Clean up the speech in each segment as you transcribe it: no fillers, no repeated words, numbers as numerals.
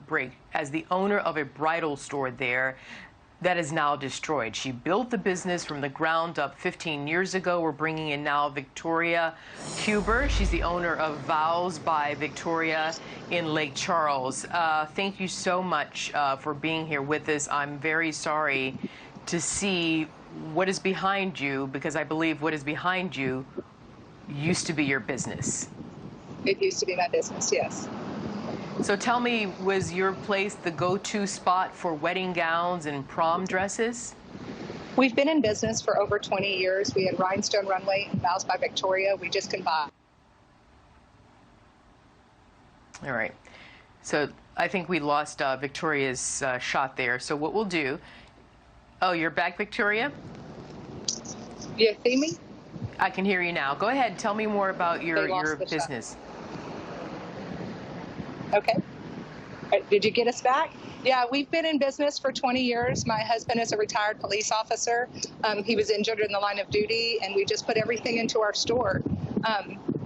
heartbreak as the owner of a bridal store there that is now destroyed. She built the business from the ground up 15 years ago. We're bringing in now Victoria Huber. She's the owner of Vows by Victoria in Lake Charles. Thank you so much for being here with us. I'm very sorry to see what is behind you, because I believe what is behind you used to be your business. It used to be my business, yes. So tell me, was your place the go-to spot for wedding gowns and prom dresses? We've been in business for over 20 years. We had Rhinestone Runway and Vows by Victoria. We just combined. All right. So I think we lost Victoria's shot there. So what we'll do... Oh, you're back, Victoria? You see me? I can hear you now. Go ahead. Tell me more about your business. Okay. Did you get us back? Yeah, we've been in business for 20 years. My husband is a retired police officer. He was injured in the line of duty, and we just put everything into our store.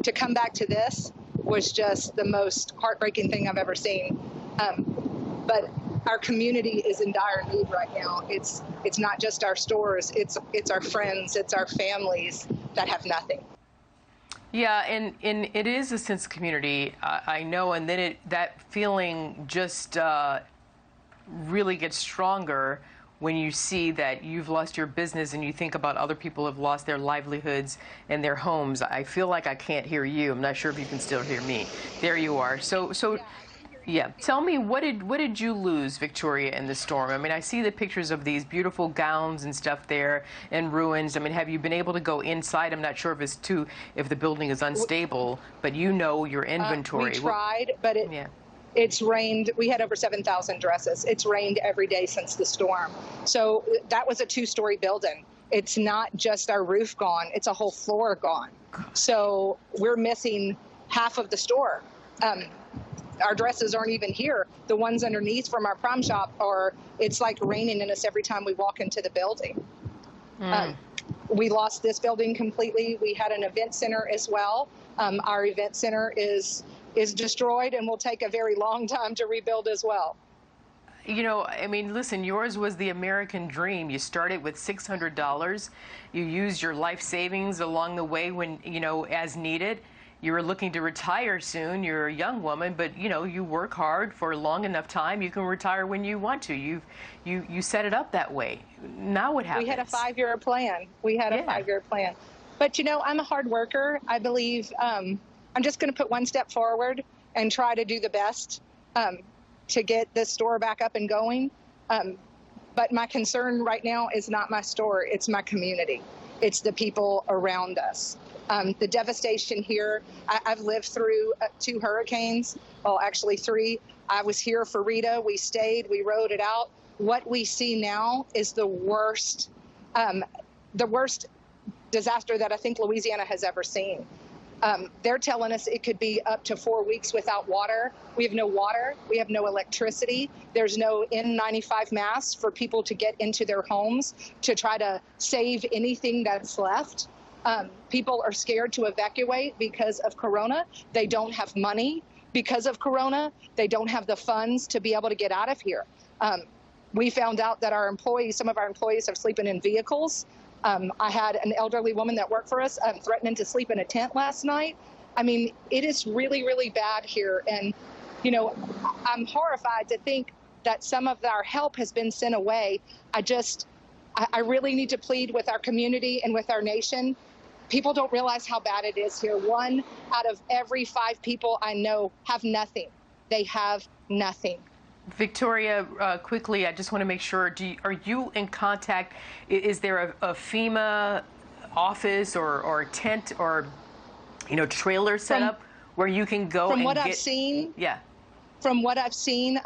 To come back to this was just the most heartbreaking thing I've ever seen. But our community is in dire need right now. It's not just our stores. It's our friends. It's our families that have nothing. Yeah, and it is a sense of community, I know, and then that feeling just really gets stronger when you see that you've lost your business and you think about other people who have lost their livelihoods and their homes. I feel like I can't hear you. I'm not sure if you can still hear me. There you are. So. Yeah, tell me, what did you lose, Victoria, in the storm? I mean, I see the pictures of these beautiful gowns and stuff there and ruins. I mean, have you been able to go inside? I'm not sure if the building is unstable, but you know your inventory. We tried, but it's rained. We had over 7,000 dresses. It's rained every day since the storm. So that was a 2-story building. It's not just our roof gone. It's a whole floor gone. So we're missing half of the store. Our dresses aren't even here. The ones underneath from our prom shop it's like raining in us every time we walk into the building. We lost this building completely. We had an event center as well. Our event center is destroyed and will take a very long time to rebuild as well. You know, I mean, listen, yours was the American dream. You started with $600. You used your life savings along the way when, as needed. You were looking to retire soon. You're a young woman, but you work hard for a long enough time. You can retire when you want to. You set it up that way. Now what happens? We had a 5-year plan. We had a 5-year plan. But I'm a hard worker. I believe I'm just going to put one step forward and try to do the best to get this store back up and going. But my concern right now is not my store. It's my community. It's the people around us. The devastation here, I've lived through 2 hurricanes, well, actually 3. I was here for Rita. We stayed. We rode it out. What we see now is the worst disaster that I think Louisiana has ever seen. They're telling us it could be up to 4 weeks without water. We have no water. We have no electricity. There's no N95 masks for people to get into their homes to try to save anything that's left. People are scared to evacuate because of Corona. They don't have money because of Corona. They don't have the funds to be able to get out of here. We found out that some of our employees are sleeping in vehicles. I had an elderly woman that worked for us threatening to sleep in a tent last night. I mean, it is really, really bad here. And, I'm horrified to think that some of our help has been sent away. I really need to plead with our community and with our nation. People don't realize how bad it is here. 1 out of every 5 people I know have nothing. They have nothing. Victoria, quickly, I just want to make sure, are you in contact? Is there a FEMA office or tent or, trailer set up where you can go and get... From what I've seen... Yeah. From what I've seen,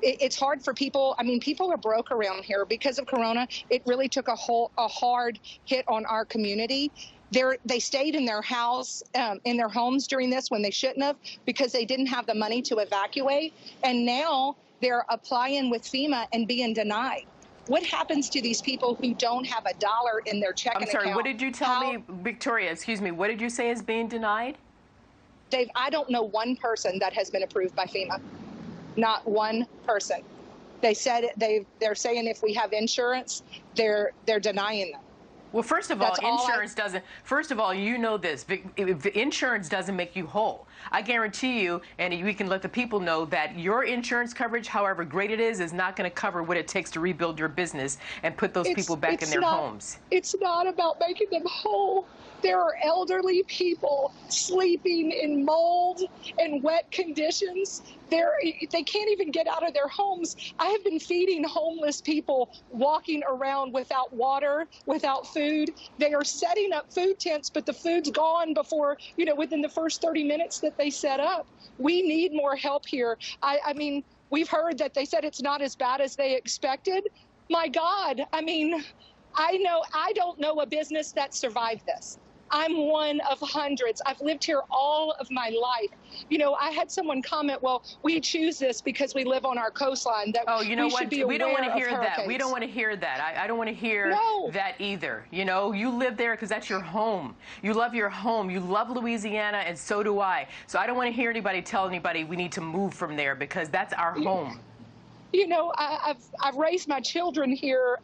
it's hard for people. I mean, people are broke around here because of Corona. It really took a hard hit on our community. They stayed in their house, in their homes during this when they shouldn't have, because they didn't have the money to evacuate. And now they're applying with FEMA and being denied. What happens to these people who don't have $1 in their checking account? I'm sorry, what did you tell me? Victoria, excuse me, what did you say is being denied? Dave, I don't know one person that has been approved by FEMA. Not one person. They said they're saying if we have insurance, they're denying them. Well, first of all, That's all insurance doesn't. First of all, you know this. Insurance doesn't make you whole. I guarantee you, and we can let the people know that your insurance coverage, however great it is not going to cover what it takes to rebuild your business and put those people back in their homes. It's not about making them whole. There are elderly people sleeping in mold and wet conditions. They can't even get out of their homes. I have been feeding homeless people walking around without water, without food. They are setting up food tents, but the food's gone before, within the first 30 minutes that they set up. We need more help here. I mean, we've heard that they said it's not as bad as they expected. My God, I mean, I don't know a business that survived this. I'm one of hundreds. I've lived here all of my life. I had someone comment, well, we choose this because we live on our coastline. That you know what? We don't want to hear that. We don't want to hear that. I don't want to hear that either. You live there because that's your home. You love your home. You love Louisiana, and so do I. So I don't want to hear anybody tell anybody we need to move from there because that's our home. I've raised my children here.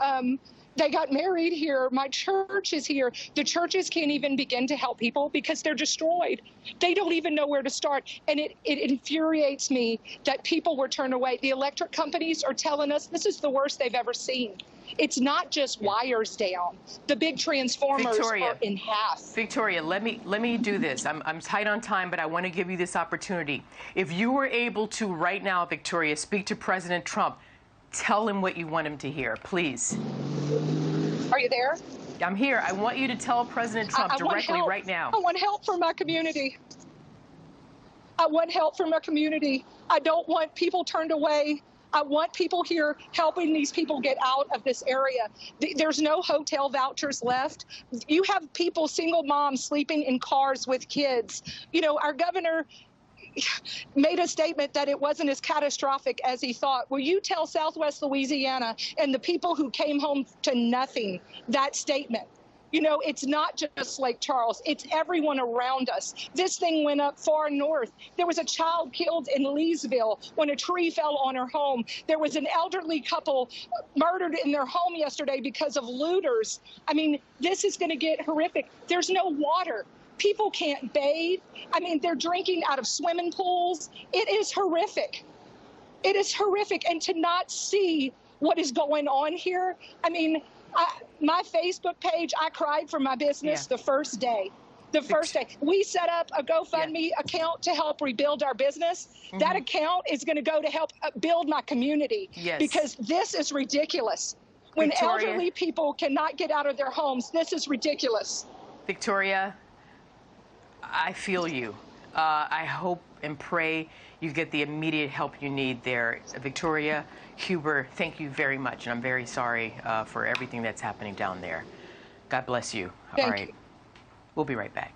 They got married here. My church is here. The churches can't even begin to help people because they're destroyed. They don't even know where to start. And it infuriates me that people were turned away. The electric companies are telling us this is the worst they've ever seen. It's not just wires down. The big transformers are in half. Victoria, let me do this. I'm tight on time, but I want to give you this opportunity. If you were able to right now, Victoria, speak to President Trump, tell him what you want him to hear, please. Are you there? I'm here. I want you to tell President Trump directly right now. I want help for my community. I want help for my community. I don't want people turned away. I want people here helping these people get out of this area. There's no hotel vouchers left. You have people, single moms, sleeping in cars with kids. Our governor made a statement that it wasn't as catastrophic as he thought. Will you tell Southwest Louisiana and the people who came home to nothing that statement? It's not just Lake Charles. It's everyone around us. This thing went up far north. There was a child killed in Leesville when a tree fell on her home. There was an elderly couple murdered in their home yesterday because of looters. I mean, this is going to get horrific. There's no water. People can't bathe. I mean, they're drinking out of swimming pools. It is horrific. It is horrific. And to not see what is going on here, I mean, my Facebook page, I cried for my business the first day. The first day. We set up a GoFundMe account to help rebuild our business. Mm-hmm. That account is going to go to help build my community. Yes. Because this is ridiculous. When elderly people cannot get out of their homes, this is ridiculous. Victoria, I feel you. I hope and pray you get the immediate help you need there. Victoria Huber, thank you very much. And I'm very sorry for everything that's happening down there. God bless you. All right. We'll be right back.